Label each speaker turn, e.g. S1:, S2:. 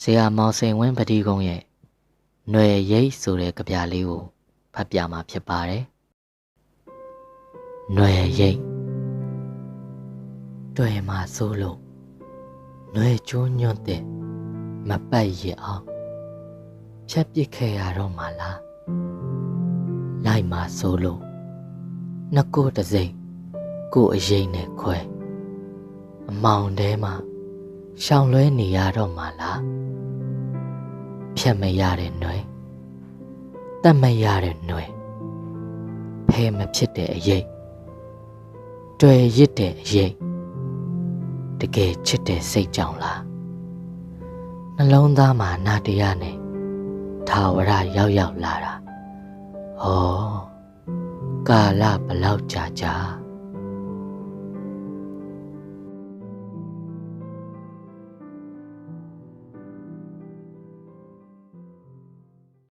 S1: ဆရာမောင်စိန်ဝင်းပတိကုန်းရဲ့ຫນွယ်ရိပ်ဆိုတဲ့ကြပြလေးကိုဖတ်ပြမှာဖြစ်ပါတယ်။ຫນွယ်ရိပ်တွေ့မှာစိုးလို့ຫນွယ်ကျိုးညွန့်တဲ့မပတ်ရအောင်ဖြတ်ပစ်ခဲ့ရတော့မှလား။လိုက်မှာစိုးလို့နှကိုတစိမ့်ကိုအရင်နဲ့ခွဲအမောင်ထဲမှာရှောင်လွဲနေရတော့မှလားဖြတ်မရတဲ့ຫນွယ်တတ်မရတဲ့ຫນွယ်ဖဲမဖြစ်တဲ့အရေးတွေ့ရစ်တဲ့အရေးတကယ်ချစ်တဲ့စိတ်ကြောင့်လားနှလုံးသားမှာနာတရားနဲ့ထာဝရရောက်လာတာဟောကာလဘလောက်ကြာ